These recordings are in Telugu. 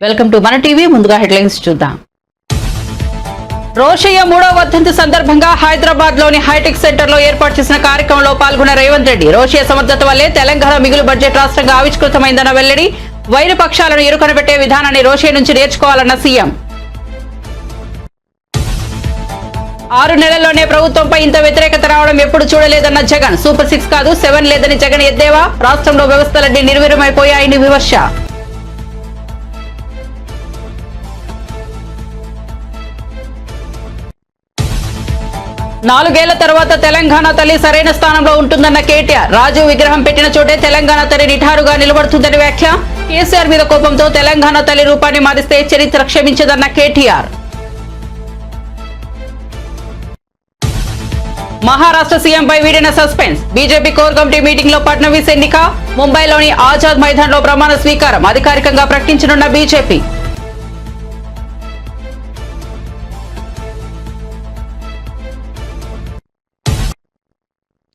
వెల్కమ్ టు మన టీవీ. ముందుగా హెడ్లైన్స్ చూద్దాం. రోషయ్య 3వ వర్ధంతి సందర్భంగా హైదరాబాద్ లోని హైటెక్ సెంటర్ లో ఏర్పాటు చేసిన కార్యక్రమంలో పాల్గొన్న రేవంత్ రెడ్డి రోషయ్య సమర్థత వల్లే తెలంగాణ మిగులు బడ్జెట్ రాష్ట్రంగా ఆవిష్కృతమైందన్న వెల్లడి. వైరు పక్షాలను ఇరుకనబెట్టే విధానాన్ని రోషయ్య నుంచి నేర్చుకోవాలన్న సీఎం. 6 నెలల్లోనే ప్రభుత్వంపై ఇంత వ్యతిరేకత రావడం ఎప్పుడు చూడలేదన్న జగన్. సూపర్ 6 కాదు 7 లేదని జగన్ ఎద్దేవా. రాష్ట్రంలో వ్యవస్థలన్నీ నిర్వీర్యమైపోయాయని విమర్శ. 4 ఏళ్ల తర్వాత తెలంగాణ తల్లి సరైన స్థానంలో ఉంటుందన్న కేటీఆర్. రాజు విగ్రహం పెట్టిన చోటే తెలంగాణ తల్లి నిఠారుగా నిలబడుతుందని వ్యాఖ్య. కేసీఆర్ మీద కోపంతో తెలంగాణ తల్లి రూపాన్ని మారిస్తే చరిత్ర క్షమించదన్న కేటీఆర్. మహారాష్ట్ర సీఎంపై వీడిన suspense. BJP core committee meeting లో ఫడ్నవీస్ ఎన్నిక. ముంబైలోని ఆజాద్ మైదాన్ లో ప్రమాణ స్వీకారం అధికారికంగా ప్రకటించనున్న బీజేపీ.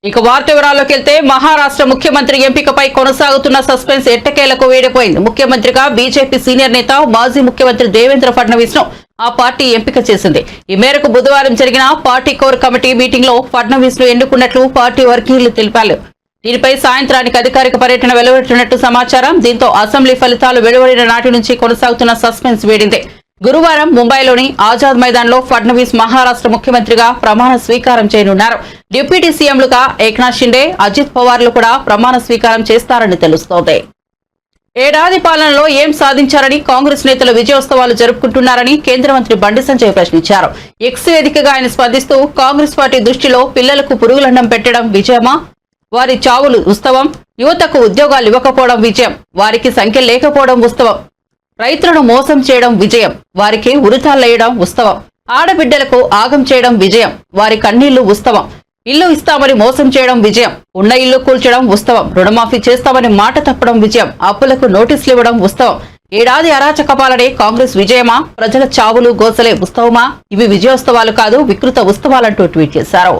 ఇక వార్త వివరాల్లోకి వెళ్తే మహారాష్ట్ర ముఖ్యమంత్రి ఎంపికపై కొనసాగుతున్న సస్పెన్స్ ఎట్టకేలకు వేడిపోయింది. ముఖ్యమంత్రిగా బీజేపీ సీనియర్ నేత మాజీ ముఖ్యమంత్రి దేవేంద్ర ఫడ్నవీస్ ను ఆ పార్టీ ఎంపిక చేసింది. ఈ మేరకు బుధవారం జరిగిన పార్టీ కోర్ కమిటీ మీటింగ్ లో ఫడ్నవీస్ ను ఎన్నుకున్నట్లు పార్టీ వర్గీయులు తెలిపారు. దీనిపై సాయంత్రానికి అధికారిక పర్యటన వెలువడుతున్నట్టు సమాచారం. దీంతో అసెంబ్లీ ఫలితాలు వెలువడిన నాటి నుంచి కొనసాగుతున్న సస్పెన్స్ వేడింది. గురువారం ముంబైలోని ఆజాద్ మైదాన్ లో ఫడ్నవీస్ మహారాష్ట్ర ముఖ్యమంత్రిగా ప్రమాణ స్వీకారం చేయనున్నారు. డిప్యూటీ సీఎంలుగా ఏక్నాథ్ షిండే, అజిత్ పవార్లు కూడా ప్రమాణ స్వీకారం చేస్తారని తెలుస్తోంది. ఏడాది పాలనలో ఏం సాధించారని కాంగ్రెస్ నేతలు విజయోత్సవాలు జరుపుకుంటున్నారని కేంద్ర మంత్రి బండి సంజయ్ ప్రశ్నించారు. ఎక్స్ వేదికగా ఆయన స్పందిస్తూ కాంగ్రెస్ పార్టీ దృష్టిలో పిల్లలకు పురుగులన్నం పెట్టడం విజయమా, వారి చావులు ఉత్సవం, యువతకు ఉద్యోగాలు ఇవ్వకపోవడం విజయం, వారికి సంఖ్య లేకపోవడం ఉత్సవం, రైతులను మోసం చేయడం విజయం, వారికి ఉరితాళ్లేయడం ఉత్సవం, ఆడబిడ్డలకు ఆగం చేయడం విజయం, వారి కన్నీళ్లు ఉత్సవం, ఇల్లు ఇస్తామని మోసం చేయడం విజయం, ఉన్న ఇల్లు కూల్చడం ఉత్సవం, రుణమాఫీ చేస్తామని మాట తప్పడం విజయం, అప్పులకు నోటీసులు ఇవ్వడం ఉత్సవం. ఏడాది అరాచక పాలనే కాంగ్రెస్ విజయమా, ప్రజల చావులు గోసలే ఉత్సవమా? ఇవి విజయోత్సవాలు కాదు, వికృత ఉత్సవాలంటూ ట్వీట్ చేశారు.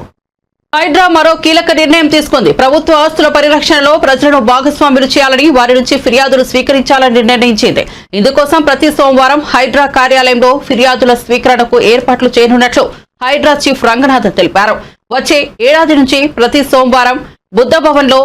హైడ్రా మరో కీలక నిర్ణయం తీసుకుంది. ప్రభుత్వ ఆస్తుల పరిరక్షణలో ప్రజలను భాగస్వాములు చేయాలని, వారి నుంచి ఫిర్యాదులు స్వీకరించాలని నిర్ణయించింది. ఇందుకోసం ప్రతి సోమవారం హైడ్రా కార్యాలయంలో ఫిర్యాదుల స్వీకరణకు ఏర్పాట్లు చేయనున్నట్లు హైడ్రా చీఫ్ రంగనాథన్ తెలిపారు. వచ్చే ఏడాది నుంచి ప్రతి సోమవారం బుద్ధ భవన్ లో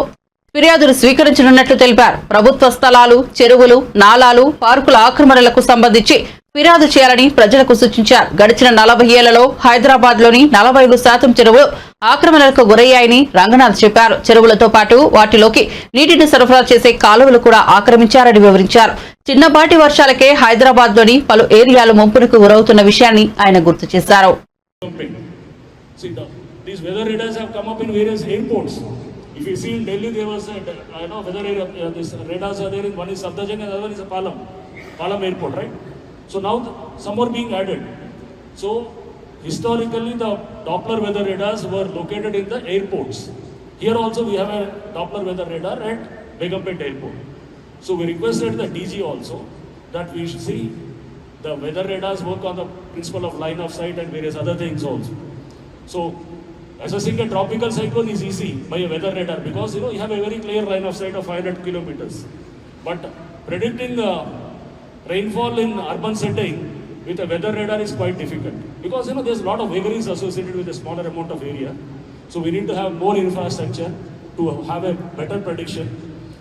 ఫిర్యాదులు స్వీకరించనున్నట్లు తెలిపారు. ప్రభుత్వ స్థలాలు, చెరువులు, నాలాలు, పార్కుల ఆక్రమణలకు సంబంధించి ఫిర్యాదు చేయాలని ప్రజలకు సూచించారు. గడిచిన 40 ఏళ్లలో హైదరాబాద్ లోని 45% చెరువులు ఆక్రమణలకు గురయ్యాయని రంగనాథ్ చెప్పారు. చెరువులతో పాటు వాటిలోకి నీటిని సరఫరా చేసే కాలువలు కూడా ఆక్రమించారని వివరించారు. చిన్నపాటి వర్షాలకే హైదరాబాద్ లోని పలు ఏరియాలు ముంపునకు గురవుతున్న విషయాన్ని ఆయన గుర్తు చేశారు. These weather radars have come up in various airports. If you see in Delhi, there was weather these radars are there. One is Safdarjung and the other is Palam airport, right? So now some are being added. So historically, the Doppler weather radars were located in the airports. Here also we have a Doppler weather radar at Begumpet Airport. So we requested the DG also that we should see the weather radars work on the principle of line of sight and various other things also. So assessing a tropical cyclone is easy by a weather radar because you have a very clear line of sight of 500 kilometers. But predicting rainfall in urban setting with a weather radar is quite difficult because there's a lot of vagaries associated with a smaller amount of area. So we need to have more infrastructure to have a better prediction.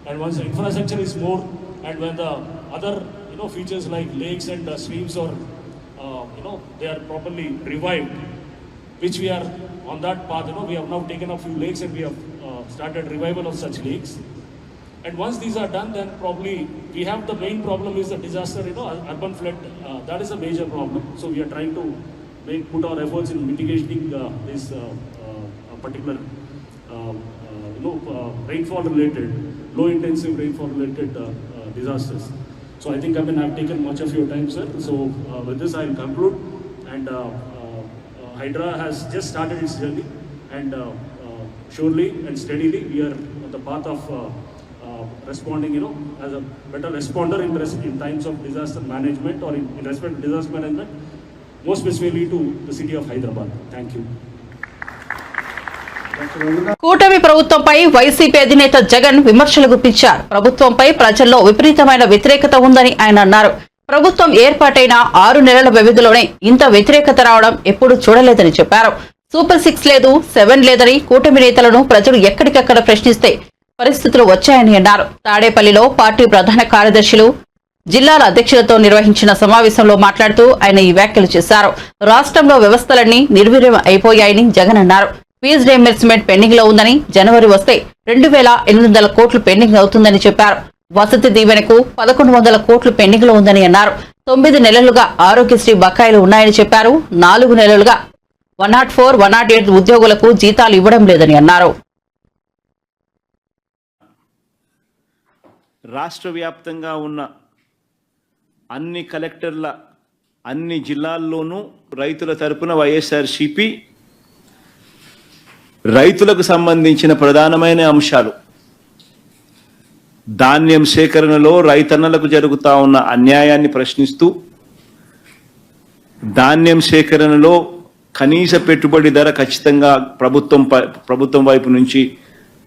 And once the infrastructure is more, and when the other features like lakes and streams or they are properly revived, which we are on that path. We have now taken a few lakes and we have started revival of such lakes. And once these are done, then probably we have the main problem is the disaster, urban flood. That is a major problem. So we are trying to put our efforts in mitigating this particular rainfall related, low intensive rainfall related disasters. So I think I've taken much of your time, sir. So with this I will conclude. And Hydra has just started its journey, and surely and steadily we are on the path of responding, as a better responder in times of disaster management or in respect to disaster management, most specifically to the city of Hyderabad. Thank you. కూటమి ప్రభుత్వంపై వైసీపీ అధినేత జగన్ విమర్శలు గుప్పించారు. ప్రభుత్వంపై ప్రజల్లో విపరీతమైన వ్యతిరేకత ఉందని ఆయన అన్నారు. ప్రభుత్వం ఏర్పాటైన 6 నెలల వ్యవధిలోనే ఇంత వ్యతిరేకత రావడం ఎప్పుడూ చూడలేదని చెప్పారు. సూపర్ 6 లేదు, 7 లేదని కూటమి నేతలను ప్రజలు ఎక్కడికక్కడ ప్రశ్నిస్తే పరిస్థితులు వచ్చాయని అన్నారు. తాడేపల్లిలో పార్టీ ప్రధాన కార్యదర్శులు, జిల్లాల అధ్యక్షులతో నిర్వహించిన సమావేశంలో మాట్లాడుతూ ఆయన ఈ వ్యాఖ్యలు చేశారు. రాష్ట్రంలో వ్యవస్థలన్నీ నిర్వీర్యం అయిపోయాయని జగన్ అన్నారు. ఫీజు రీయింబర్స్మెంట్ పెండింగ్ లో ఉందని, జనవరి వస్తే 2,800 కోట్లు పెండింగ్ అవుతుందని చెప్పారు. వసతి దీవెనకు 1,100 కోట్లు పెండింగ్ లో ఉందని అన్నారు. 9 నెలలుగా ఆరోగ్యశ్రీ బకాయిలు ఉన్నాయని చెప్పారు. 4 నెలలుగా 104, 108 ఉద్యోగులకు జీతాలు ఇవ్వడం లేదని అన్నారు. రాష్ట్ర వ్యాప్తంగా ఉన్న అన్ని కలెక్టర్ల అన్ని జిల్లాల్లోనూ రైతుల తరపున వైఎస్ఆర్సీపీ రైతులకు సంబంధించిన ప్రధానమైన అంశాలు, ధాన్యం సేకరణలో రైతన్నలకు జరుగుతా ఉన్న అన్యాయాన్ని ప్రశ్నిస్తూ, ధాన్యం సేకరణలో కనీస పెట్టుబడి ధర ఖచ్చితంగా ప్రభుత్వం వైపు నుంచి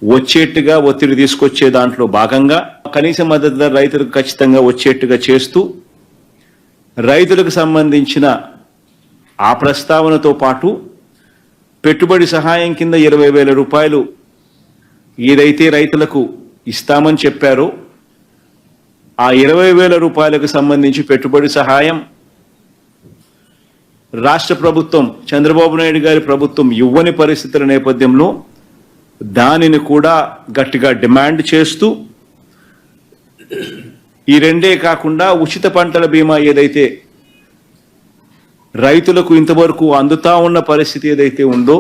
వచ్చేట్టుగా ఒత్తిడి తీసుకొచ్చే దాంట్లో భాగంగా కనీస మద్దతు ధర రైతులకు ఖచ్చితంగా వచ్చేట్టుగా చేస్తూ, రైతులకు సంబంధించిన ఆ ప్రస్తావనతో పాటు పెట్టుబడి సహాయం కింద 20,000 రూపాయలు ఏదైతే రైతులకు ఇస్తామని చెప్పారో ఆ 20,000 రూపాయలకు సంబంధించి పెట్టుబడి సహాయం రాష్ట్ర ప్రభుత్వం, చంద్రబాబు నాయుడు గారి ప్రభుత్వం ఇవ్వని పరిస్థితుల నేపథ్యంలో దానిని కూడా గట్టిగా డిమాండ్ చేస్తూ, ఈ రెండే కాకుండా ఉచిత పంటల బీమా ఏదైతే రైతులకు ఇంతవరకు అందుతా ఉన్న పరిస్థితి ఏదైతే ఉందో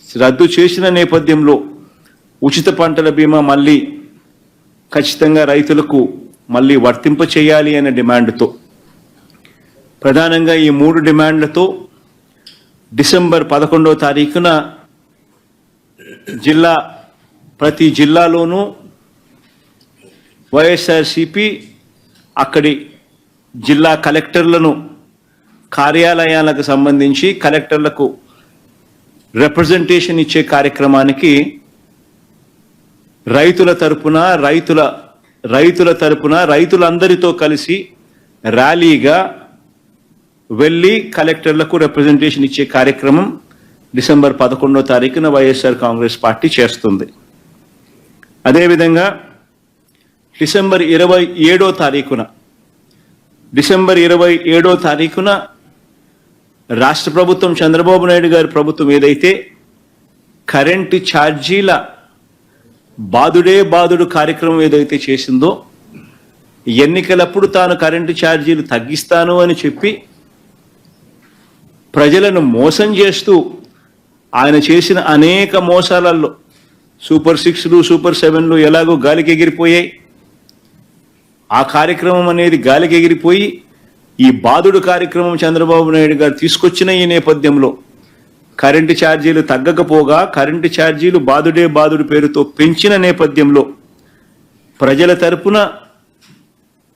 రద్దు చేసిన నేపథ్యంలో ఉచిత పంటల బీమా మళ్ళీ ఖచ్చితంగా రైతులకు మళ్ళీ వర్తింప చేయాలి అనే డిమాండ్తో, ప్రధానంగా ఈ 3 డిమాండ్లతో డిసెంబర్ 11వ తారీఖున ప్రతి జిల్లాలోనూ వైఎస్ఆర్సీపీ అక్కడి జిల్లా కలెక్టర్లను కార్యాలయాలకు సంబంధించి కలెక్టర్లకు రిప్రజెంటేషన్ ఇచ్చే కార్యక్రమానికి రైతులందరితో కలిసి ర్యాలీగా వెళ్ళి కలెక్టర్లకు రిప్రజెంటేషన్ ఇచ్చే కార్యక్రమం డిసెంబర్ 11వ తారీఖున వైఎస్ఆర్ కాంగ్రెస్ పార్టీ చేస్తుంది. అదేవిధంగా డిసెంబర్ 27వ తారీఖున రాష్ట్ర ప్రభుత్వం, చంద్రబాబు నాయుడు గారి ప్రభుత్వం ఏదైతే కరెంటు ఛార్జీల బాదుడు కార్యక్రమం ఏదైతే చేసిందో, ఎన్నికలప్పుడు తాను కరెంటు ఛార్జీలు తగ్గిస్తాను అని చెప్పి ప్రజలను మోసం చేస్తూ ఆయన చేసిన అనేక మోసాలలో సూపర్ 6లు, సూపర్ 7లు ఎలాగో గాలికి ఎగిరిపోయాయి. ఆ కార్యక్రమం అనేది గాలికి ఎగిరిపోయి ఈ బాదుడు కార్యక్రమం చంద్రబాబు నాయుడు గారు తీసుకొచ్చిన ఈ నేపథ్యంలో కరెంటు ఛార్జీలు తగ్గకపోగా కరెంటు ఛార్జీలు బాదుడు పేరుతో పెంచిన నేపథ్యంలో ప్రజల తరపున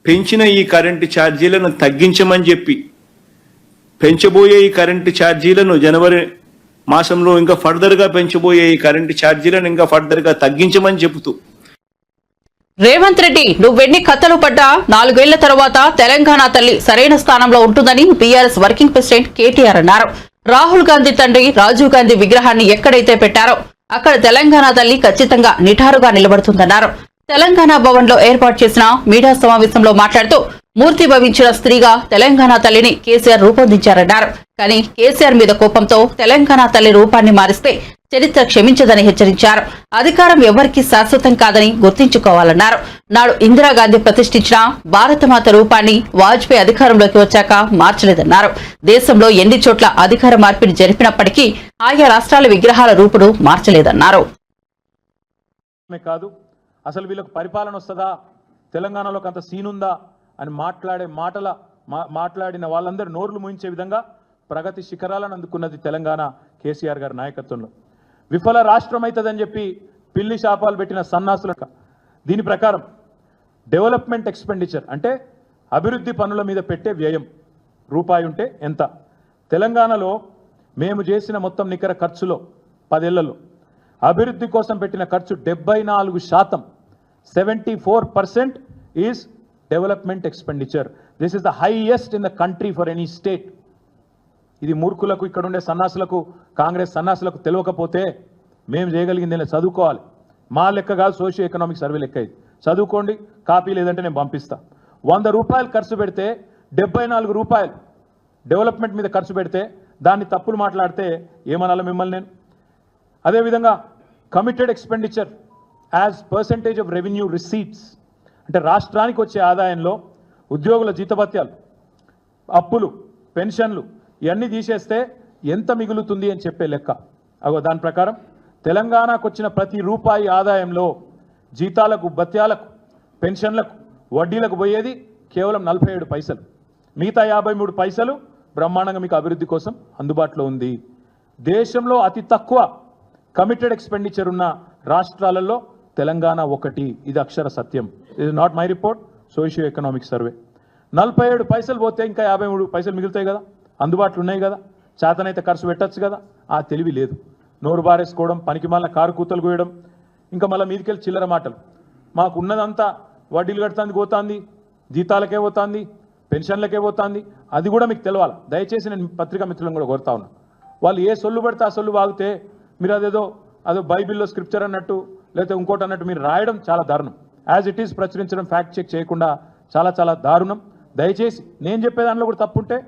పెంచిన ఈ కరెంటు ఛార్జీలను తగ్గించమని చెప్పి, పెంచబోయే ఈ కరెంటు ఛార్జీలను జనవరి మాసంలో ఇంకా ఫర్దర్గా పెంచబోయే ఈ కరెంటు ఛార్జీలను ఇంకా ఫర్దర్గా తగ్గించమని చెబుతూ, రేవంత్ రెడ్డి నువ్వెన్ని కథలు పడ్డా 4 ఏళ్ల తర్వాత తెలంగాణ తల్లి సరైన స్థానంలో ఉంటుందని బీఆర్ఎస్ వర్కింగ్ ప్రెసిడెంట్ కేటీఆర్ అన్నారు. రాహుల్ గాంధీ తండ్రి రాజీవ్ గాంధీ విగ్రహాన్ని ఎక్కడైతే పెట్టారో అక్కడ తెలంగాణ తల్లి ఖచ్చితంగా నిఠారుగా నిలబడుతుందన్నారు. తెలంగాణ భవన్ లో ఏర్పాటు చేసిన మీడియా సమావేశంలో మాట్లాడుతూ మూర్తి భవించిన స్త్రీగా తెలంగాణ తల్లిని కేసీఆర్ రూపొందించారన్నారు. కానీ కేసీఆర్ మీద కోపంతో తెలంగాణ తల్లి రూపాన్ని మారిస్తే చరిత్ర క్షమించదని హెచ్చరించారు. అధికారం ఎవరికీ శాశ్వతం కాదని గుర్తించుకోవాలన్నారు. నాడు ఇందిరాగాంధీ ప్రతిష్ఠించిన భారతమాత రూపాన్ని వాజ్పేయి అధికారంలోకి వచ్చాక మార్చలేదన్నారు. దేశంలో ఎన్ని చోట్ల అధికార మార్పిడి జరిపినప్పటికీ ఆయా రాష్ట్రాల విగ్రహాల రూపును మార్చలేదన్నారు. కాదు, అసలు వీళ్ళకు పరిపాలన వస్తుందా, తెలంగాణలోకి అంత సీనుందా అని మాట్లాడిన వాళ్ళందరూ నోర్లు మూయించే విధంగా ప్రగతి శిఖరాలను అందుకున్నది తెలంగాణ కేసీఆర్ గారి నాయకత్వంలో. విఫల రాష్ట్రం అవుతుందని చెప్పి పిల్లి శాపాలు పెట్టిన సన్నాసులకు దీని ప్రకారం డెవలప్మెంట్ ఎక్స్పెండిచర్ అంటే అభివృద్ధి పనుల మీద పెట్టే వ్యయం రూపాయి ఉంటే ఎంత, తెలంగాణలో మేము చేసిన మొత్తం నికర ఖర్చులో 10 ఏళ్లలో అభివృద్ధి కోసం పెట్టిన ఖర్చు 74%, 74% is development expenditure. This is the highest in the country for any state. ఇది మూర్ఖులకు, ఇక్కడ ఉండే సన్నాసులకు, కాంగ్రెస్ సన్నాసులకు తెలియకపోతే మేము చేయగలిగింది లేదు. చదువుకోవాలి. మా లెక్క కాదు, సోషియో ఎకనామిక్ సర్వే లెక్క ఇది. చదువుకోండి, కాపీ లేదంటే నేను పంపిస్తా. 100 రూపాయలు ఖర్చు పెడితే 74 రూపాయలు డెవలప్మెంట్ మీద ఖర్చు పెడితే దాన్ని తప్పులు మాట్లాడితే ఏమనాలి మిమ్మల్ని నేను? అదేవిధంగా committed expenditure as percentage of revenue receipts, అంటే రాష్ట్రానికి వచ్చే ఆదాయంలో ఉద్యోగుల జీతభత్యాలు, అప్పులు, పెన్షన్లు ఇవన్నీ తీసేస్తే ఎంత మిగులుతుంది అని చెప్పే లెక్క. దాని ప్రకారం తెలంగాణకు వచ్చిన ప్రతి రూపాయి ఆదాయంలో జీతాలకు, భత్యాలకు, పెన్షన్లకు, వడ్డీలకు పోయేది కేవలం 47 పైసలు. మిగతా 53 పైసలు బ్రహ్మాండంగా మీకు అభివృద్ధి కోసం అందుబాటులో ఉంది. దేశంలో అతి తక్కువ కమిటెడ్ ఎక్స్పెండిచర్ ఉన్న రాష్ట్రాలలో తెలంగాణ ఒకటి. ఇది అక్షర సత్యం. ఇది not my report, socio economic survey. 47 పైసలు పోతే ఇంకా 53 పైసలు మిగులుతాయి కదా, అందుబాటులో ఉన్నాయి కదా, చేతనైతే ఖర్చు పెట్టచ్చు కదా. ఆ తెలివి లేదు. నోరు బారేసుకోవడం, పనికి మళ్ళీ కారు కూతలు కోయడం, ఇంకా మళ్ళీ మీదికెళ్ళి చిల్లర మాటలు. మాకు ఉన్నదంతా వడ్డీలు కడుతుంది పోతుంది, జీతాలకే పోతుంది, పెన్షన్లకే పోతుంది. అది కూడా మీకు తెలవాలి. దయచేసి నేను పత్రికా మిత్రులను కూడా కోరుతా ఉన్నా. వాళ్ళు ఏ సొల్లు పడితే ఆ సొల్లు వాగితే మీరు అదో బైబిల్లో స్క్రిప్చర్ అన్నట్టు లేకపోతే ఇంకోటి అన్నట్టు మీరు రాయడం చాలా దారుణం. యాజ్ ఇట్ ఈస్ ప్రచురించడం, ఫ్యాక్ట్ చెక్ చేయకుండా చాలా చాలా దారుణం. దయచేసి నేను చెప్పే దాంట్లో కూడా తప్పుంటే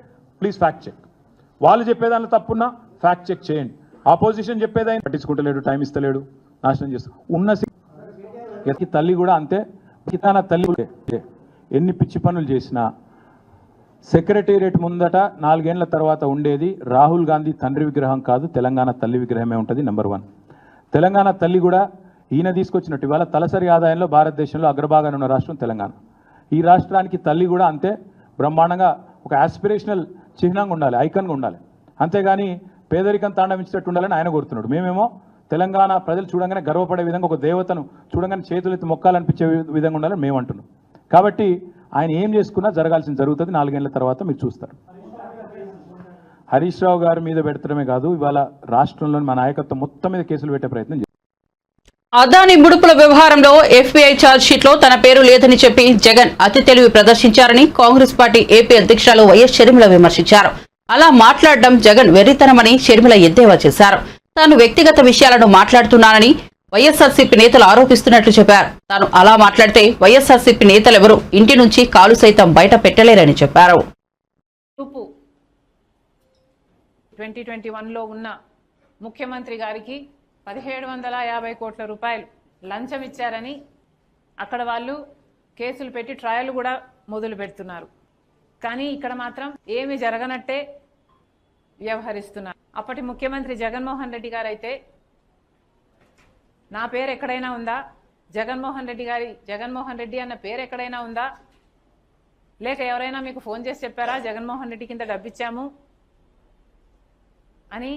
ప్లీజ్ ఫ్యాక్ట్ చెక్. వాళ్ళు చెప్పే దాంట్లో తప్పున్నా ఫ్యాక్ట్ చెక్ చేయండి. ఆపోజిషన్ చెప్పేదాన్ని పట్టించుకుంటలేడు, టైం ఇస్తలేడు, నాశనం చేస్తాడు. ఉన్న తల్లి కూడా అంతే. కితాన తల్లి ఎన్ని పిచ్చి పనులు చేసినా సెక్రటేరియట్ ముందట 4 ఏళ్ల తర్వాత ఉండేది రాహుల్ గాంధీ తండ్రి విగ్రహం కాదు, తెలంగాణ తల్లి విగ్రహమే ఉంటుంది. నెంబర్ 1. తెలంగాణ తల్లి కూడా ఈయన తీసుకొచ్చినట్టు ఇవాళ తలసరి ఆదాయంలో భారతదేశంలో అగ్రభాగాన్ని ఉన్న రాష్ట్రం తెలంగాణ. ఈ రాష్ట్రానికి తల్లి కూడా అంతే బ్రహ్మాండంగా ఒక ఆస్పిరేషనల్ చిహ్నంగా ఉండాలి, ఐకన్గా ఉండాలి. అంతేగాని పేదరికం తాండవించేటట్టు ఉండాలని ఆయన కోరుతున్నాడు. మేమేమో తెలంగాణ ప్రజలు చూడంగానే గర్వపడే విధంగా, ఒక దేవతను చూడంగానే చేతులెత్తి మొక్కాలనిపించే విధంగా ఉండాలని మేము అంటున్నాం. కాబట్టి ఆయన ఏం చేసుకున్నా జరగాల్సింది జరుగుతుంది. 4 ఏళ్ల తర్వాత మీరు చూస్తారు. హరీష్ రావు గారి మీద పెడతడమే కాదు, ఇవాళ రాష్ట్రంలోని మా నాయకత్వం మొత్తం మీద కేసులు పెట్టే ప్రయత్నం చేస్తారు. అదాని ముడుపుల వ్యవహారంలో ఎఫ్బీఐ ఛార్జ్ షీట్ లో తన పేరు లేదని చెప్పి జగన్ అతి తెలివి ప్రదర్శించారని కాంగ్రెస్ పార్టీ ఏపీ అధ్యక్షులు వైఎస్ షర్మిల విమర్శించారు. అలా మాట్లాడడం జగన్ వెర్రితనమని షర్మిల ఎద్దేవా చేశారు. తాను వ్యక్తిగత విషయాలను మాట్లాడుతున్నానని వైఎస్ఆర్సీపీ నేతలు ఆరోపిస్తున్నట్లు చెప్పారు. తాను అలా మాట్లాడితే వైఎస్ఆర్సీపీ నేతలెవరూ ఇంటి నుంచి కాలు సైతం బయట పెట్టలేరని చెప్పారు. 2021లో ఉన్న ముఖ్యమంత్రి గారికి 1750 కోట్ల రూపాయలు లంచం ఇచ్చారని అక్కడ వాళ్ళు కేసులు పెట్టి ట్రయల్ కూడా మొదలు పెడుతున్నారు. కానీ ఇక్కడ మాత్రం ఏమీ జరగనట్టే వ్యవహరిస్తున్నారు. అప్పటి ముఖ్యమంత్రి జగన్మోహన్ రెడ్డి గారు అయితే నా పేరు ఎక్కడైనా ఉందా, జగన్మోహన్ రెడ్డి అన్న పేరు ఎక్కడైనా ఉందా, లేక ఎవరైనా మీకు ఫోన్ చేసి చెప్పారా జగన్మోహన్ రెడ్డి కింద డబ్బిచ్చాము అని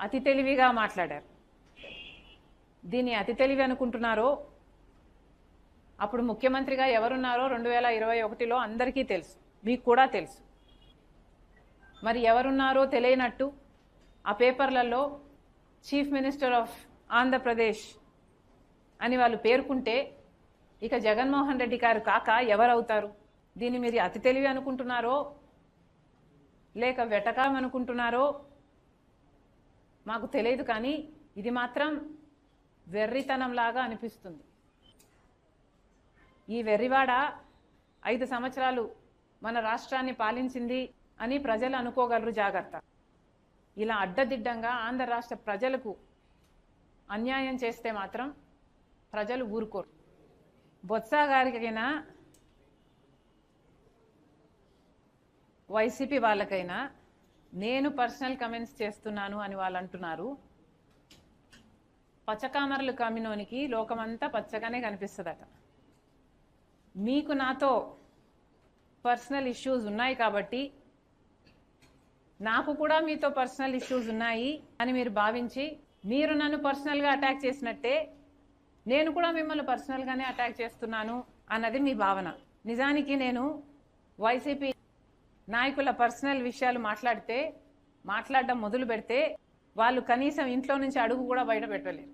అతి తెలివిగా మాట్లాడారు. దీన్ని అతి తెలివి అనుకుంటున్నారో అప్పుడు ముఖ్యమంత్రిగా ఎవరున్నారో 2021లో అందరికీ తెలుసు, మీకు కూడా తెలుసు. మరి ఎవరున్నారో తెలియనట్టు ఆ పేపర్లలో చీఫ్ మినిస్టర్ ఆఫ్ ఆంధ్రప్రదేశ్ అని వాళ్ళు పేర్కొంటే ఇక జగన్మోహన్ రెడ్డి గారు కాక ఎవరవుతారు? దీన్ని మీరు అతి తెలివి అనుకుంటున్నారో లేక వెటకాం అనుకుంటున్నారో మాకు తెలియదు, కానీ ఇది మాత్రం వెర్రితనంలాగా అనిపిస్తుంది. ఈ వెర్రివాడ 5 సంవత్సరాలు మన రాష్ట్రాన్ని పాలించింది అని ప్రజలు అనుకోగలరు. జాగ్రత్త. ఇలా అడ్డదిడ్డంగా ఆంధ్ర రాష్ట్ర ప్రజలకు అన్యాయం చేస్తే మాత్రం ప్రజలు ఊరుకోరు. బొత్స గారికైనా వైసీపీ వాళ్ళకైనా నేను పర్సనల్ కమెంట్స్ చేస్తున్నాను అని వాళ్ళు అంటున్నారు. పచ్చకామర్లు కమ్మినోనికి లోకమంతా పచ్చగానే కనిపిస్తుందట. మీకు నాతో పర్సనల్ ఇష్యూస్ ఉన్నాయి కాబట్టి నాకు కూడా మీతో పర్సనల్ ఇష్యూస్ ఉన్నాయి అని మీరు భావించి మీరు నన్ను పర్సనల్గా అటాక్ చేసినట్టే నేను కూడా మిమ్మల్ని పర్సనల్గానే అటాక్ చేస్తున్నాను అన్నది మీ భావన. నిజానికి నేను వైసీపీ నాయకుల పర్సనల్ విషయాలు మాట్లాడడం మొదలు పెడితే వాళ్ళు కనీసం ఇంట్లో నుంచి అడుగు కూడా బయట పెట్టలేరు.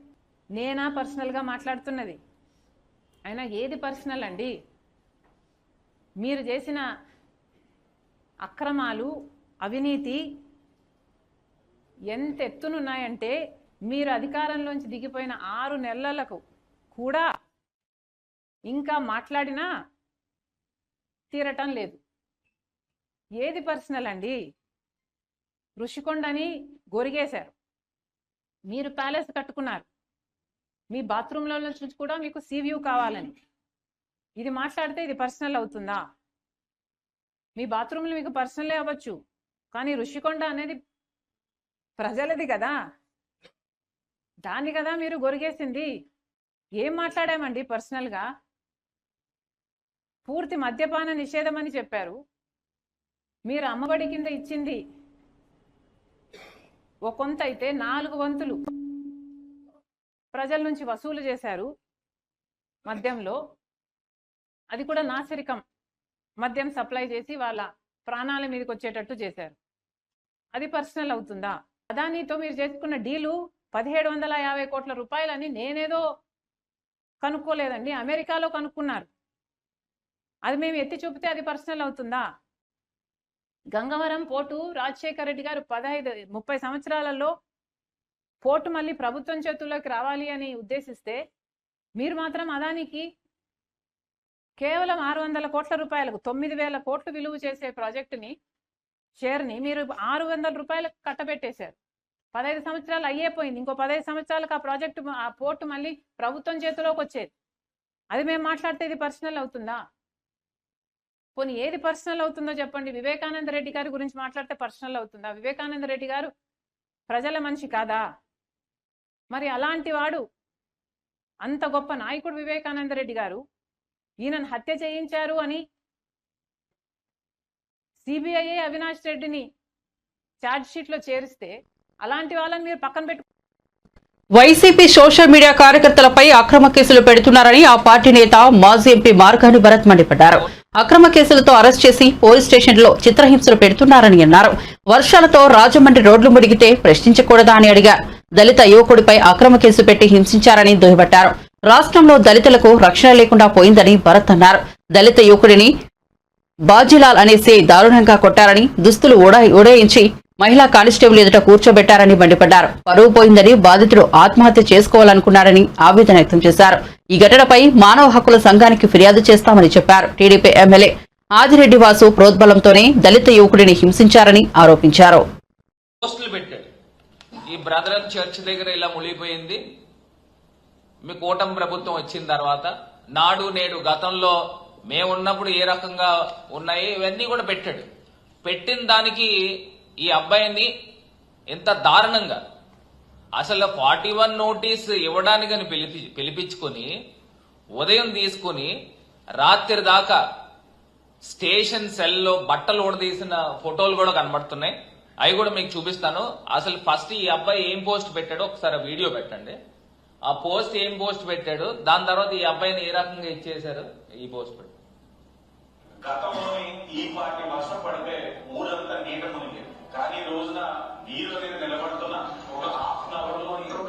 నేనా పర్సనల్గా మాట్లాడుతున్నది? అయినా ఏది పర్సనల్ అండి? మీరు చేసిన అక్రమాలు, అవినీతి ఎంత ఎత్తునున్నాయంటే మీరు అధికారంలోంచి దిగిపోయిన 6 నెలలకు కూడా ఇంకా మాట్లాడినా తీరటం లేదు. ఏది పర్సనల్ అండి? ఋషికొండని గొరిగేశారు, మీరు ప్యాలెస్ కట్టుకున్నారు, మీ బాత్రూంలో నుంచి కూడా మీకు సీవ్యూ కావాలని. ఇది మాట్లాడితే ఇది పర్సనల్ అవుతుందా? మీ బాత్రూంలు మీకు పర్సనలే అవ్వచ్చు, కానీ ఋషికొండ అనేది ప్రజలది కదా, దాన్ని కదా మీరు గొరిగేసింది. ఏం మాట్లాడామండి పర్సనల్గా? పూర్తి మద్యపాన నిషేధం అని చెప్పారు. మీరు అమ్మఒడి కింద ఇచ్చింది ఓ కొంత అయితే 4 వంతులు ప్రజల నుంచి వసూలు చేశారు మద్యంలో. అది కూడా నాసిరకం మద్యం సప్లై చేసి వాళ్ళ ప్రాణాల మీదకి వచ్చేటట్టు చేశారు. అది పర్సనల్ అవుతుందా? అదానితో మీరు చేసుకున్న డీలు 1750 కోట్ల రూపాయలని నేనేదో కనుక్కోలేదండి, అమెరికాలో కనుక్కున్నారు. అది మేము ఎత్తి చూపితే అది పర్సనల్ అవుతుందా? గంగవరం పోర్టు రాజశేఖర రెడ్డి గారు 30 సంవత్సరాలలో పోర్టు మళ్ళీ ప్రభుత్వం చేతుల్లోకి రావాలి అని ఉద్దేశిస్తే మీరు మాత్రం అదానికి కేవలం 600 కోట్ల రూపాయలకు 9000 కోట్లు విలువ చేసే ప్రాజెక్టుని షేర్ని మీరు 600 రూపాయలకు కట్టబెట్టేశారు. 15 సంవత్సరాలు అయ్యేపోయింది. ఇంకో 15 సంవత్సరాలకు ఆ ప్రాజెక్టు, ఆ పోర్టు మళ్ళీ ప్రభుత్వం చేతిలోకి వచ్చేది. అది మేము మాట్లాడితే ఇది పర్సనల్ అవుతుందా? పోనీ ఏది పర్సనల్ అవుతుందో చెప్పండి. వివేకానంద రెడ్డి గారి గురించి మాట్లాడితే పర్సనల్ అవుతుందా? వివేకానంద రెడ్డి గారు ప్రజల మనిషి కాదా? మరి అలాంటి వాడు, అంత గొప్ప నాయకుడు వివేకానంద రెడ్డి గారు ఈయనను హత్య చేయించారు అని సిబిఐ అవినాష్ రెడ్డిని ఛార్జ్ షీట్ లో చేరిస్తే అలాంటి వాళ్ళని మీరు పక్కన పెట్టు. వైసీపీ సోషల్ మీడియా కార్యకర్తలపై అక్రమ కేసులు పెడుతున్నారని ఆ పార్టీ నేత మాజీ ఎంపీ మార్గాని భరత్ మండిపడ్డారు. అక్రమ కేసులతో అరెస్ట్ చేసి పోలీస్ స్టేషన్లో చిత్రహింసలు పెడుతున్నారని అన్నారు. వర్షాలతో రాజమండ్రి రోడ్లు మునిగితే ప్రశ్నించకూడదా అని అడిగారు. దళిత యువకుడిపై అక్రమ కేసు పెట్టి హింసించారని దుయ్యబట్టారు. రాష్ట్రంలో దళితులకు రక్షణ లేకుండా పోయిందని భరత్ అన్నారు. దళిత యువకుడిని బాజీలాల్ అనేసి దారుణంగా కొట్టారని, దుస్తులు ఉడయించి మహిళా కానిస్టేబుల్ ఎదుట కూర్చోబెట్టారని మండిపడ్డారు. పరువు పోయిందని బాధితుడు ఆత్మహత్య చేసుకోవాలనుకున్నారని ఆవేదన వ్యక్తం చేశారు. ఈ ఘటనపై మానవ హక్కుల సంఘానికి ఫిర్యాదు చేస్తామని చెప్పారు. టీడీపీ ఎమ్మెల్యే ఆదిరెడ్డి వాసు ప్రోద్బలంతోనే దళిత యువకుడిని హింసించారని ఆరోపించారు. పోస్టులు పెట్టాడు. ఈ బ్రదరన్ చర్చ్ దగ్గర ఇలా మునిగిపోయింది. మీ కూటమి ప్రభుత్వం వచ్చిన తర్వాత నాడు నేడు గతంలో మేమున్నప్పుడు ఏ రకంగా ఉన్నాయి ఇవన్నీ కూడా పెట్టాడు. పెట్టిన దానికి ఈ అబ్బాయిని ఎంత దారుణంగా అసలు 41 నోటీస్ ఇవ్వడానికని పిలిపించుకొని ఉదయం తీసుకుని రాత్రి దాకా స్టేషన్ సెల్లో బట్టలు ఊడదీసిన ఫోటోలు కూడా కనబడుతున్నాయి. అవి కూడా మీకు చూపిస్తాను. అసలు ఫస్ట్ ఈ అబ్బాయి ఏం పోస్ట్ పెట్టాడో ఒకసారి వీడియో పెట్టండి. ఆ పోస్ట్ ఏం పోస్ట్ పెట్టాడు, దాని తర్వాత ఈ అబ్బాయిని ఏ రకంగా ఇచ్చేశారు ఈ పోస్ట్ పెట్టాడు. గతంలోని ఈ పార్టీ వర్షం పడితే ఊరంతా నీట మునిగేది. కానీ ఈ రోజున నీరు అనేది నిలబడుతున్న ఒక హాఫ్ అన్ అవర్ లో నీరు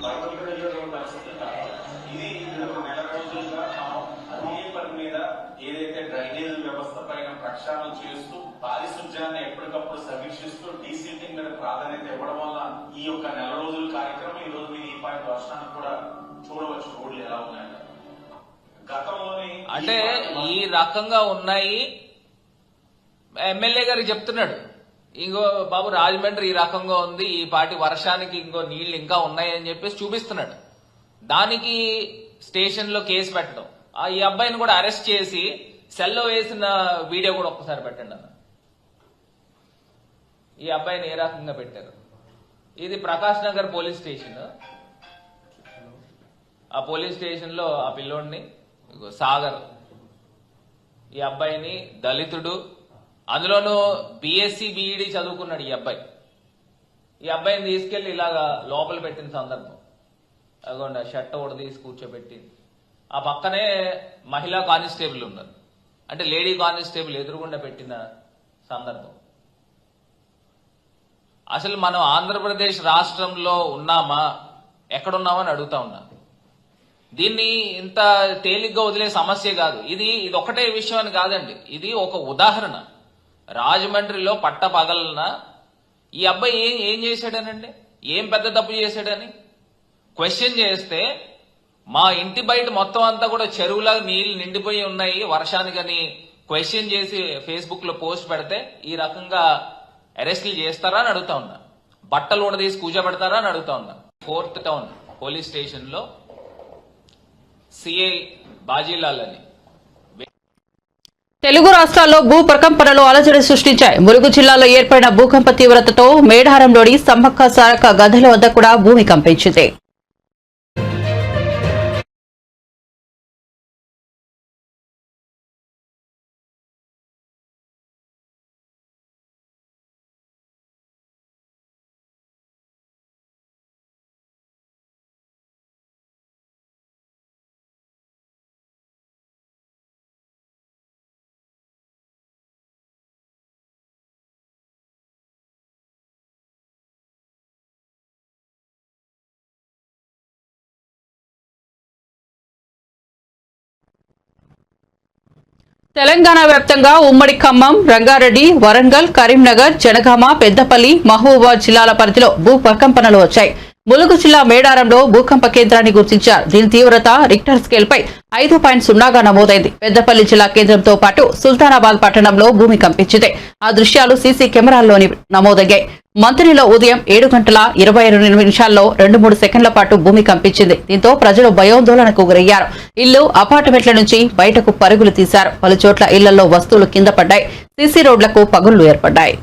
బయటకు పరిస్థితి. ఇది ఒక నెల రోజులుగా అదే పని మీద ఏదైతే డ్రైనేజ్ వ్యవస్థ పైన ప్రక్షాళన చేస్తూ పారిశుధ్యాన్ని ఎప్పటికప్పుడు సమీక్షిస్తూ డీసీటింగ్ మీద ప్రాధాన్యత ఇవ్వడం వల్ల ఈ యొక్క నెల రోజుల కార్యక్రమం ఈ రోజు మీరు ఈ పాయింట్ వర్షానికి కూడా చూడవచ్చు రోడ్లు ఎలా ఉన్నాయంటే. అంటే ఈ రకంగా ఉన్నాయి. ఎమ్మెల్యే గారికి చెప్తున్నాడు, ఇంకో బాబు రాజమండ్రి ఈ రకంగా ఉంది, ఈ పాటి వర్షానికి ఇంకో నీళ్లు ఇంకా ఉన్నాయని చెప్పేసి చూపిస్తున్నాడు. దానికి స్టేషన్ లో కేసు పెట్టడం, ఈ అబ్బాయిని కూడా అరెస్ట్ చేసి సెల్లో వేసిన వీడియో కూడా ఒక్కసారి పెట్టండి అన్న. ఈ అబ్బాయిని ఏ రకంగా పెట్టారు. ఇది ప్రకాష్ నగర్ పోలీస్ స్టేషన్. ఆ పోలీస్ స్టేషన్ లో ఆ పిల్లోడిని సాగర్, ఈ అబ్బాయిని దళితుడు, అందులోనూ బీఎస్సీ బీఈడీ చదువుకున్నాడు ఈ అబ్బాయి. ఈ అబ్బాయిని తీసుకెళ్లి ఇలాగా లోపల పెట్టిన సందర్భం, అదిగోండి ఆ షర్ట్ కూడా తీసి కూర్చోబెట్టింది. ఆ పక్కనే మహిళా కానిస్టేబుల్ ఉన్నారు, అంటే లేడీ కానిస్టేబుల్ ఎదురుగుండా పెట్టిన సందర్భం. అసలు మనం ఆంధ్రప్రదేశ్ రాష్ట్రంలో ఉన్నామా ఎక్కడున్నామని అడుగుతా ఉన్నా. దీన్ని ఇంత తేలిగ్గా వదిలే సమస్య కాదు. ఇది ఒకటే విషయం అని కాదండి, ఇది ఒక ఉదాహరణ. రాజమండ్రిలో పట్ట పగలన ఈ అబ్బాయి ఏం చేశాడనండి, ఏం పెద్ద తప్పు చేశాడని క్వశ్చన్ చేస్తే మా ఇంటి బయట మొత్తం అంతా కూడా చెరువులా నీళ్లు నిండిపోయి ఉన్నాయి వర్షానికని క్వశ్చన్ చేసి ఫేస్బుక్ లో పోస్ట్ పెడితే ఈ రకంగా అరెస్టులు చేస్తారా అని అడుగుతా ఉన్నా, బట్టలు ఉండదీసి కూర్చోబెడతారా అని అడుగుతా ఉన్నా. 4th టౌన్ పోలీస్ స్టేషన్ లో సిఐ బాజీలాల్ అని తెలుగు రాష్ట్రాల్లో భూ ప్రకంపనలు అలజడి సృష్టించాయి. ములుగు జిల్లాలో ఏర్పడిన భూకంప తీవ్రతతో మేడారంలోని సమ్మక్క సారక్క గదుల వద్ద కూడా భూమి కంపించింది. తెలంగాణ వ్యాప్తంగా ఉమ్మడి ఖమ్మం, రంగారెడ్డి, వరంగల్, కరీంనగర్, జనగామ, పెద్దపల్లి, మహబూబాబాద్ జిల్లాల పరిధిలో భూ ప్రకంపనలు వచ్చాయి. ములుగు జిల్లా మేడారంలో భూకంప కేంద్రాన్ని గుర్తించారు. దీని తీవ్రత రిక్టర్ స్కేల్ పై 5.0గా నమోదైంది. పెద్దపల్లి జిల్లా కేంద్రంతో పాటు సుల్తానాబాద్ పట్టణంలో భూమి కంపించింది. ఆ దృశ్యాలు సీసీ కెమెరాల్లోని నమోదయ్యాయి. మంత్రిలో ఉదయం 7:22 2-3 సెకండ్ల పాటు భూమి కంపించింది. దీంతో ప్రజలు భయాందోళనకు గురయ్యారు. ఇల్లు, అపార్ట్మెంట్ల నుంచి బయటకు పరుగులు తీశారు. పలు చోట్ల ఇళ్లలో వస్తువులు కింద పడ్డాయి. సీసీ రోడ్లకు పగుళ్లు ఏర్పడ్డాయి.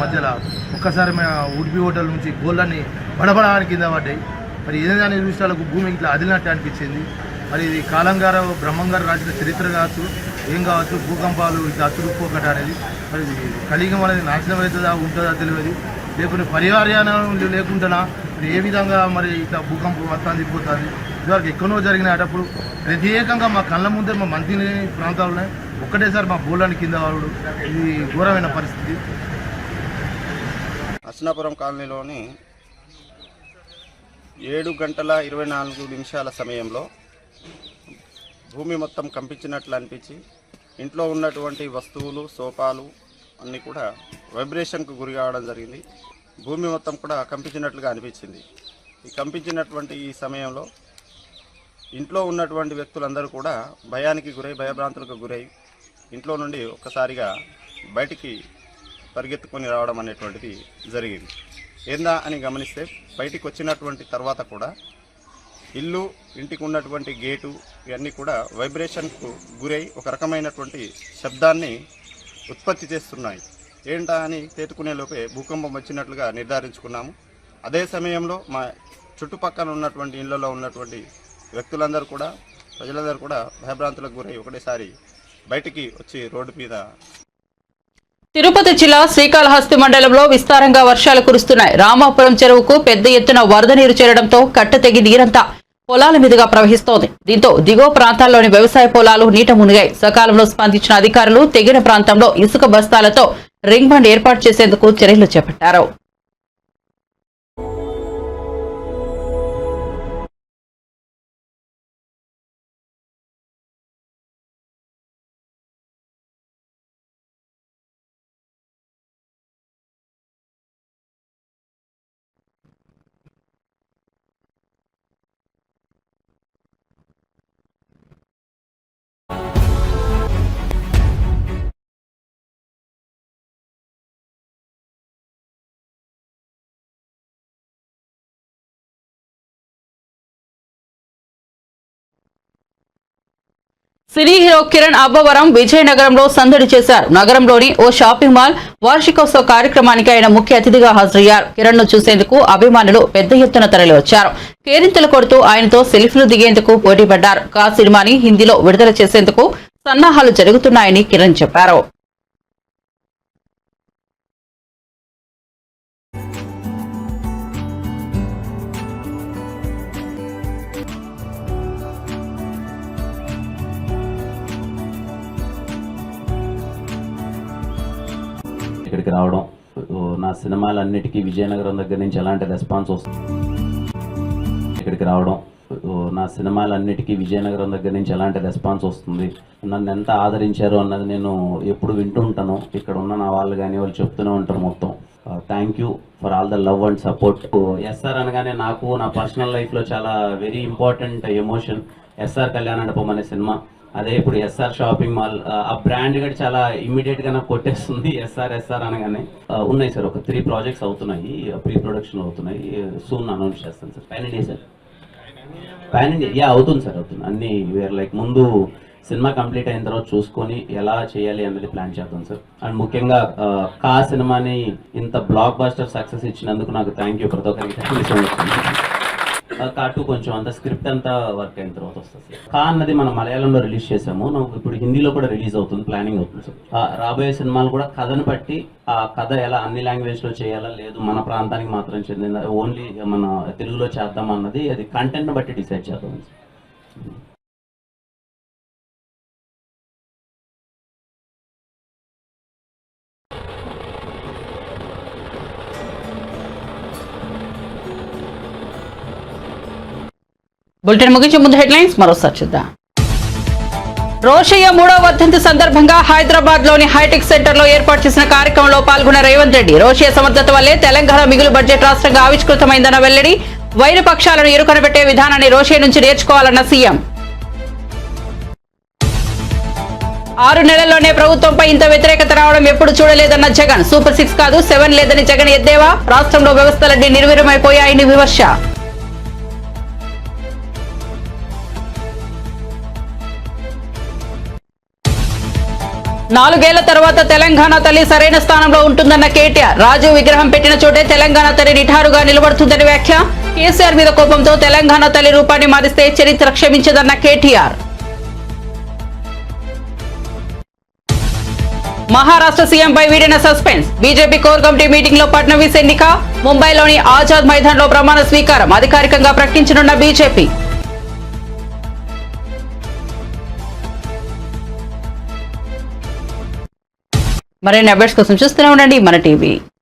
మధ్యలో ఒక్కసారి ఉడిపి హోటల్ నుంచి గోళ్ళని బడబడాని కింద పడ్డాయి. మరి ఏదైనా నిమిషాలకు భూమి ఇట్లా అదిలినట్టు అనిపించింది. మరి ఇది కాలం గారు బ్రహ్మం గారు రాసిన చరిత్ర కావచ్చు, ఏం కావచ్చు, భూకంపాలు ఇట్లా అతుడుకోకట అనేది మరి కలియుగం అనేది నాశనం అవుతుందా ఉంటుందా తెలియదు. లేకుంటే పరిహార్యానం లేకుండా మరి ఏ విధంగా మరి ఇట్లా భూకంపం మొత్తం దిగిపోతుంది. ఇదివరకు ఎక్కడో జరిగినప్పుడు ప్రత్యేకంగా మా కళ్ళ ముందే మా మంత్రి ప్రాంతాలు ఒక్కటేసారి మా బోళ్ళని కింద వాడు. ఇది ఘోరమైన పరిస్థితి. అస్నాపురం కాలనీలోని 7:24 సమయంలో భూమి మొత్తం కంపించినట్లు అనిపించి ఇంట్లో ఉన్నటువంటి వస్తువులు, సోఫాలు అన్నీ కూడా వైబ్రేషన్కు గురి కావడం జరిగింది. భూమి మొత్తం కూడా కంపించినట్లుగా అనిపించింది. ఈ కంపించినటువంటి ఈ సమయంలో ఇంట్లో ఉన్నటువంటి వ్యక్తులందరూ కూడా భయానికి గురై, భయభ్రాంతులకు గురై ఇంట్లో నుండి ఒక్కసారిగా బయటికి పరిగెత్తుకొని రావడం అనేటువంటిది జరిగింది. ఏందా అని గమనిస్తే బయటికి వచ్చినటువంటి తర్వాత కూడా ఇల్లు, ఇంటికి ఉన్నటువంటి గేటు ఇవన్నీ కూడా వైబ్రేషన్కు గురై ఒక రకమైనటువంటి శబ్దాన్ని ఉత్పత్తి చేస్తున్నాయి. ఏంటా అని తేటుకునే లోపే భూకంపం వచ్చినట్లుగా నిర్ధారించుకున్నాము. అదే సమయంలో మా చుట్టుపక్కల ఉన్నటువంటి ఇళ్లలో ఉన్నటువంటి వ్యక్తులందరూ కూడా, ప్రజలందరూ కూడా భయభ్రాంతులకు గురై ఒకటేసారి బయటికి వచ్చి రోడ్డు మీద. తిరుపతి జిల్లా శ్రీకాళహస్తి మండలంలో విస్తారంగా వర్షాలు కురుస్తున్నాయి. రామాపురం చెరువుకు పెద్ద ఎత్తున వరద నీరు చేరడంతో కట్ట తెగి నీరంతా పొలాల మీదుగా ప్రవహిస్తోంది. దీంతో దిగువ ప్రాంతాల్లోని వ్యవసాయ పొలాలు నీట మునిగాయి. సకాలంలో స్పందించిన అధికారులు తెగిన ప్రాంతంలో ఇసుక బస్తాలతో రింగ్ బండ్ ఏర్పాటు చేసేందుకు చర్యలు చేపట్టారు. సినీ హీరో కిరణ్ అబ్బవరం విజయనగరంలో సందడి చేశారు. నగరంలోని ఓ షాపింగ్ మాల్ వార్షికోత్సవ కార్యక్రమానికి ఆయన ముఖ్య అతిథిగా హాజరయ్యారు. కిరణ్ ను చూసేందుకు అభిమానులు పెద్ద ఎత్తున తరలి వచ్చారు. కేరింతలు కొడుతూ ఆయనతో సెల్ఫీలు దిగేందుకు పోటీపడ్డారు. కా సినిమాని హిందీలో విడుదల చేసేందుకు సన్నాహాలు జరుగుతున్నాయని కిరణ్ చెప్పారు. ఇక్కడికి రావడం, నా సినిమాలన్నిటికీ విజయనగరం దగ్గర నుంచి ఎలాంటి రెస్పాన్స్ వస్తుంది ఇక్కడికి రావడం, నా సినిమాలన్నిటికీ విజయనగరం దగ్గర నుంచి ఎలాంటి రెస్పాన్స్ వస్తుంది, నన్ను ఎంత ఆదరించారు అన్నది నేను ఎప్పుడు వింటూ ఉంటాను. ఇక్కడ ఉన్న నా వాళ్ళు కానీ వాళ్ళు చెప్తూనే ఉంటారు మొత్తం. Thank you for all the love and support. SR అనగానే నాకు నా పర్సనల్ లైఫ్లో చాలా very important emotion SR Kalyanamandapam అనే సినిమా. అదే ఇప్పుడు ఎస్ఆర్ షాపింగ్ మాల్, ఆ బ్రాండ్ కూడా చాలా ఇమ్మీడియట్గా నాకు కొట్టేస్తుంది. ఎస్ఆర్ అనగానే ఉన్నాయి సార్, ఒక 3 ప్రాజెక్ట్స్ అవుతున్నాయి, ప్రీ ప్రొడక్షన్ అవుతున్నాయి, సూన్ అనౌన్స్ చేస్తాను సార్. పాన్ ఇండియా అవుతుంది సార్, అవుతుంది. అన్ని వేర్ లైక్ ముందు సినిమా కంప్లీట్ అయిన తర్వాత చూసుకొని ఎలా చేయాలి అన్నది ప్లాన్ చేద్దాం సార్. అండ్ ముఖ్యంగా కా సినిమాని ఇంత బ్లాక్ బస్టర్ సక్సెస్ ఇచ్చినందుకు నాకు థ్యాంక్ యూ ప్రతి ఒక్కరికి. Thank you so much. కాటు కొంచెం అంత స్క్రిప్ట్ అంతా వర్క్ అయిన తర్వాత వస్తుంది సార్. కా అన్నది మనం మలయాళంలో రిలీజ్ చేసాము, నాకు ఇప్పుడు హిందీలో కూడా రిలీజ్ అవుతుంది, ప్లానింగ్ అవుతుంది సార్. రాబోయే సినిమాలు కూడా కథను బట్టి ఆ కథ ఎలా అన్ని లాంగ్వేజ్లో చేయాలా, లేదు మన ప్రాంతానికి మాత్రం చెందిన ఓన్లీ మన తెలుగులో చేద్దాం అన్నది అది కంటెంట్ని బట్టి డిసైడ్ చేద్దాం సార్. బులెటిన్ ముగించే ముందు హెడ్లైన్స్ మరోసారి చూద్దాం. రోషయ్య 3వ వర్ధంతి సందర్భంగా హైదరాబాద్ లోని హైటెక్ సెంటర్ లో ఏర్పాటు చేసిన కార్యక్రమంలో పాల్గొన్న రేవంత్ రెడ్డి. రోషయ్య సమర్థత వల్లే తెలంగాణ మిగులు బడ్జెట్ రాష్ట్రంగా ఆవిష్కృతమైందన్న వెల్లడి. వైరు పక్షాలను ఇరుకనబెట్టే విధానాన్ని రోషయ్య నుంచి నేర్చుకోవాలన్న సీఎం. 6 నెలల్లోనే ప్రభుత్వంపై ఇంత వ్యతిరేకత రావడం ఎప్పుడు చూడలేదన్న జగన్. సూపర్ 6 కాదు 7 లేదని జగన్ ఎద్దేవా. రాష్ట్రంలో వ్యవస్థలన్నీ నిర్వీర్యమైపోయాయని విమర్శ. నాలుగేళ్ల తర్వాత తెలంగాణ తల్లి సరైన స్థానంలో ఉంటుందన్న కేటీఆర్. రాజు విగ్రహం పెట్టిన చోటే తెలంగాణ తల్లి నిఠారుగా నిలబడుతుందని వ్యాఖ్య. కేసీఆర్ మీద కోపంతో తెలంగాణ తల్లి రూపాన్ని మారిస్తే చరిత్ర క్షమించదన్న కేటీఆర్. మహారాష్ట్ర సీఎంపై వీడిన suspense. BJP core committee meeting లో ఫడ్నవీస్ ఎన్నిక. ముంబైలోని ఆజాద్ మైదాన్ లో ప్రమాణ స్వీకారం అధికారికంగా ప్రకటించనున్న బీజేపీ. మరిన్ని అప్డేట్స్ కోసం చూస్తూనే ఉండండి మన టీవీ.